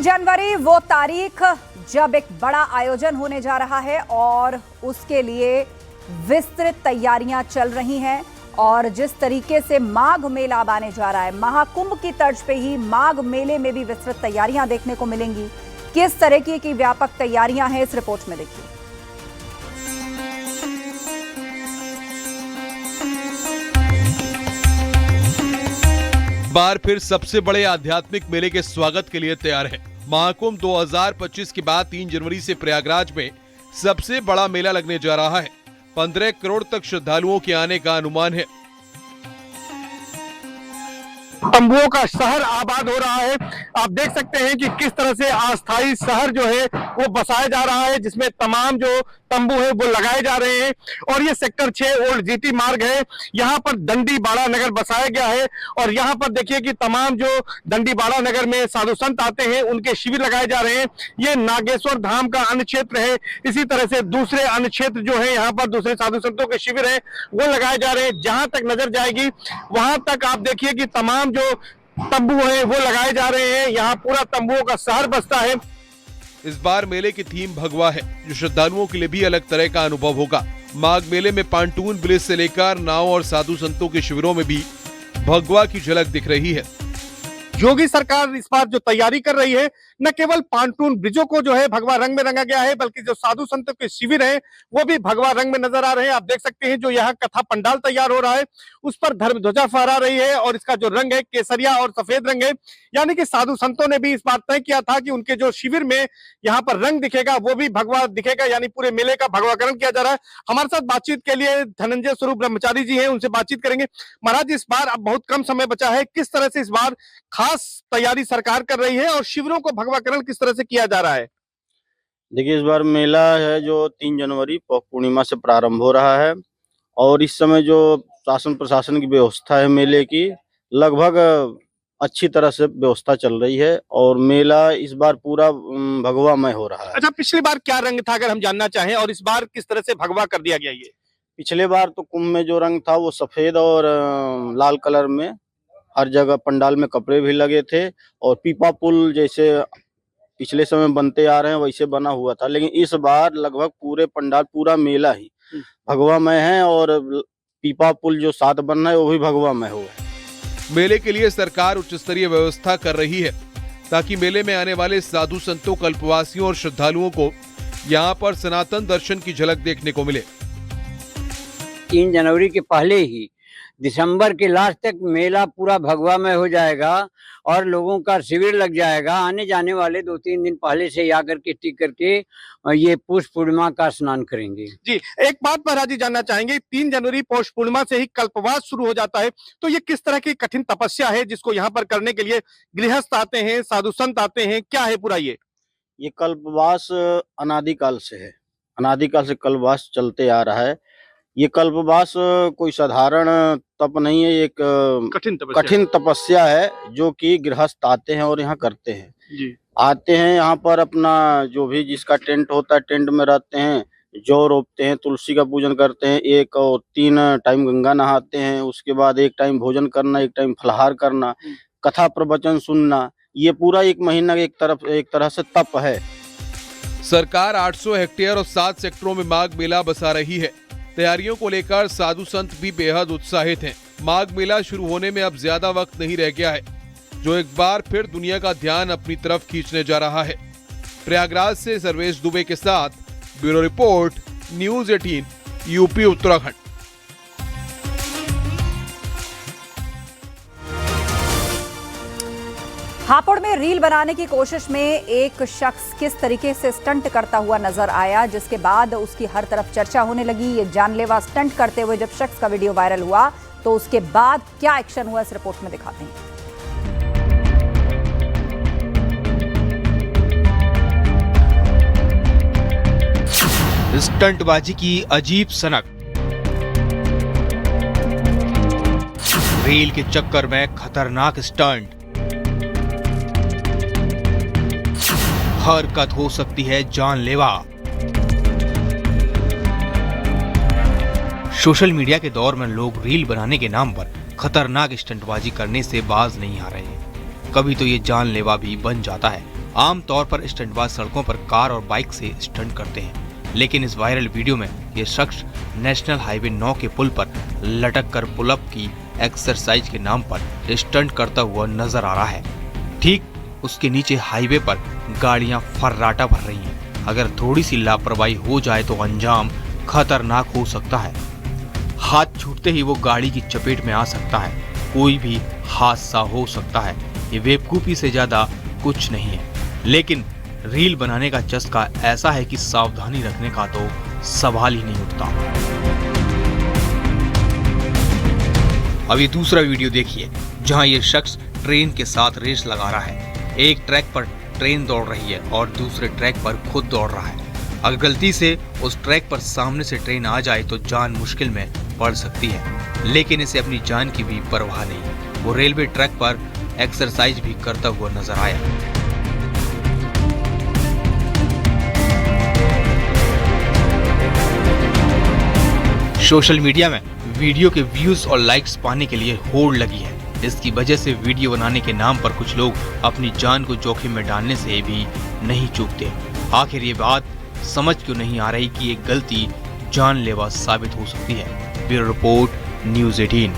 जनवरी वो तारीख जब एक बड़ा आयोजन होने जा रहा है और उसके लिए विस्तृत तैयारियां चल रही हैं। और जिस तरीके से माघ मेला अब आने जा रहा है, महाकुंभ की तर्ज पे ही माघ मेले में भी विस्तृत तैयारियां देखने को मिलेंगी। किस तरह की व्यापक तैयारियां हैं, इस रिपोर्ट में देखिए। बार फिर सबसे बड़े आध्यात्मिक मेले के स्वागत के लिए तैयार है। महाकुंभ 2025 के बाद 3 जनवरी से प्रयागराज में सबसे बड़ा मेला लगने जा रहा है। 15 करोड़ तक श्रद्धालुओं के आने का अनुमान है। तंबुओं का शहर आबाद हो रहा है। आप देख सकते हैं कि किस तरह से अस्थायी शहर जो है वो बसाया जा रहा है, जिसमें तमाम जो तंबू है वो लगाए जा रहे हैं। और ये सेक्टर 6 ओल्ड जीटी मार्ग है, यहाँ पर दंडी बाड़ा नगर बसाया गया है। और यहाँ पर देखिए कि तमाम जो दंडी बाड़ा नगर में साधु संत आते हैं उनके शिविर लगाए जा रहे हैं। ये नागेश्वर धाम का अन्य क्षेत्र है। इसी तरह से दूसरे अन्य क्षेत्र जो है यहाँ पर दूसरे साधु संतों के शिविर है वो लगाए जा रहे हैं। जहां तक नजर जाएगी वहां तक आप देखिए कि तमाम जो तंबू है वो लगाए जा रहे हैं। यहाँ पूरा तंबुओं का शहर बसता है। इस बार मेले की थीम भगवा है, जो श्रद्धालुओं के लिए भी अलग तरह का अनुभव होगा। माघ मेले में पांटून ब्रिज से लेकर नाव और साधु संतों के शिविरों में भी भगवा की झलक दिख रही है। योगी सरकार इस बार जो तैयारी कर रही है, न केवल पांटून ब्रिजों को जो है भगवा रंग में रंगा गया है, बल्कि जो साधु संतों के शिविर हैं वो भी भगवा रंग में नजर आ रहे हैं। आप देख सकते हैं जो यहाँ कथा पंडाल तैयार हो रहा है उस पर धर्म ध्वजा फहरा रही है और इसका जो रंग है केसरिया और सफेद रंग है। यानी कि साधु संतों ने भी इस बात तय किया था कि उनके जो शिविर में यहाँ पर रंग दिखेगा वो भी भगवा दिखेगा, यानी पूरे मेले का भगवाकरण किया जा रहा है। हमारे साथ बातचीत के लिए धनंजय स्वरूप ब्रह्मचारी जी हैं, उनसे बातचीत करेंगे। महाराज, इस बार अब बहुत कम समय बचा है, किस तरह से इस बार खास तैयारी सरकार कर रही है और शिविरों को भगवाकरण किस तरह से किया जा रहा है? देखिए, इस बार मेला है जो 3 जनवरी पौष पूर्णिमा से प्रारंभ हो रहा है और इस समय जो शासन प्रशासन की व्यवस्था है मेले की, लगभग अच्छी तरह से व्यवस्था चल रही है और मेला इस बार पूरा भगवामय हो रहा है। अच्छा, पिछली बार क्या रंग था अगर हम जानना चाहें, और इस बार किस तरह से भगवा कर दिया गया? ये पिछले बार तो कुंभ में जो रंग था वो सफेद और लाल कलर में, हर जगह पंडाल में कपड़े भी लगे थे और पीपा पुल जैसे पिछले समय बनते आ रहे हैं वैसे बना हुआ था। लेकिन इस बार लगभग पूरे पंडाल, पूरा मेला ही भगवामय है और पीपा पुल जो साथ बनना है वो भी भगवामय हुआ है। मेले के लिए सरकार उच्च स्तरीय व्यवस्था कर रही है ताकि मेले में आने वाले साधु संतों, कल्पवासियों और श्रद्धालुओं को यहाँ पर सनातन दर्शन की झलक देखने को मिले। 3 जनवरी के पहले ही दिसंबर के लास्ट तक मेला पूरा भगवामय हो जाएगा और लोगों का शिविर लग जाएगा। आने जाने वाले 2-3 दिन पहले से आकर के टिक करके ये पौष पूर्णिमा का स्नान करेंगे। जी, एक बात महाराज जी जानना चाहेंगे, 3 जनवरी पौष पूर्णिमा से ही कल्पवास शुरू हो जाता है, तो ये किस तरह की कठिन तपस्या है जिसको यहाँ पर करने के लिए गृहस्थ आते हैं, साधु संत आते हैं, क्या है पूरा? ये कल्पवास अनादिकाल से है, अनादिकाल से कल्पवास चलते आ रहा है। ये कल्पवास कोई साधारण तप नहीं है, एक कठिन तपस्या है जो कि गृहस्थ आते हैं और यहाँ करते हैं जी। आते हैं यहाँ पर अपना जो भी जिसका टेंट होता है टेंट में रहते हैं, जौ रोपते हैं, तुलसी का पूजन करते हैं, 1 और 3 टाइम गंगा नहाते हैं, उसके बाद 1 टाइम भोजन करना, 1 टाइम फलाहार करना, कथा प्रवचन सुनना। ये पूरा 1 महीना एक तरह से तप है। सरकार 800 हेक्टेयर और 7 सेक्टरों में माघ मेला बसा रही है। तैयारियों को लेकर साधु संत भी बेहद उत्साहित हैं। माघ मेला शुरू होने में अब ज्यादा वक्त नहीं रह गया है, जो एक बार फिर दुनिया का ध्यान अपनी तरफ खींचने जा रहा है। प्रयागराज से सर्वेश दुबे के साथ bureau report, news 18, UP Uttarakhand. Hapur में रील बनाने की कोशिश में एक शख्स किस तरीके से स्टंट करता हुआ नजर आया, जिसके बाद उसकी हर तरफ चर्चा होने लगी। ये जानलेवा स्टंट करते हुए जब शख्स का वीडियो वायरल हुआ तो उसके बाद क्या एक्शन हुआ, इस रिपोर्ट में दिखाते हैं। स्टंटबाजी की अजीब सनक, रील के चक्कर में खतरनाक स्टंट, हरकत हो सकती है जानलेवा। सोशल मीडिया के दौर में लोग रील बनाने के नाम पर खतरनाक स्टंटबाजी करने से बाज नहीं आ रहे हैं। कभी तो ये जानलेवा भी बन जाता है आमतौर पर स्टंटबाज सड़कों पर कार और बाइक से स्टंट करते हैं, लेकिन इस वायरल वीडियो में ये शख्स नेशनल हाईवे 9 के पुल पर लटक कर पुलअप की एक्सरसाइज के नाम पर स्टंट करता हुआ नजर आ रहा है। ठीक उसके नीचे हाईवे पर गाड़ियां फर्राटा भर रही हैं। अगर थोड़ी सी लापरवाही हो जाए तो अंजाम खतरनाक हो सकता है। हाथ छूटते ही वो गाड़ी की चपेट में आ सकता है, कोई भी हादसा हो सकता है। ये बेवकूफी से ज्यादा कुछ नहीं है, लेकिन रील बनाने का चस्का ऐसा है कि सावधानी रखने का तो सवाल ही नहीं उठता। अब ये दूसरा वीडियो देखिए, जहां ये शख्स ट्रेन के साथ रेस लगा रहा है। एक ट्रैक पर ट्रेन दौड़ रही है और दूसरे ट्रैक पर खुद दौड़ रहा है। अगर गलती से उस ट्रैक पर सामने से ट्रेन आ जाए तो जान मुश्किल में पड़ सकती है, लेकिन इसे अपनी जान की भी परवाह नहीं। वो रेलवे ट्रैक पर एक्सरसाइज भी करता हुआ नजर आया। सोशल मीडिया में वीडियो के व्यूज और लाइक्स पाने के लिए होड़ लगी है। इसकी वजह से वीडियो बनाने के नाम पर कुछ लोग अपनी जान को जोखिम में डालने से भी नहीं चूकते। आखिर ये बात समझ क्यों नहीं आ रही कि एक गलती जानलेवा साबित हो सकती है। Bureau report, news 18।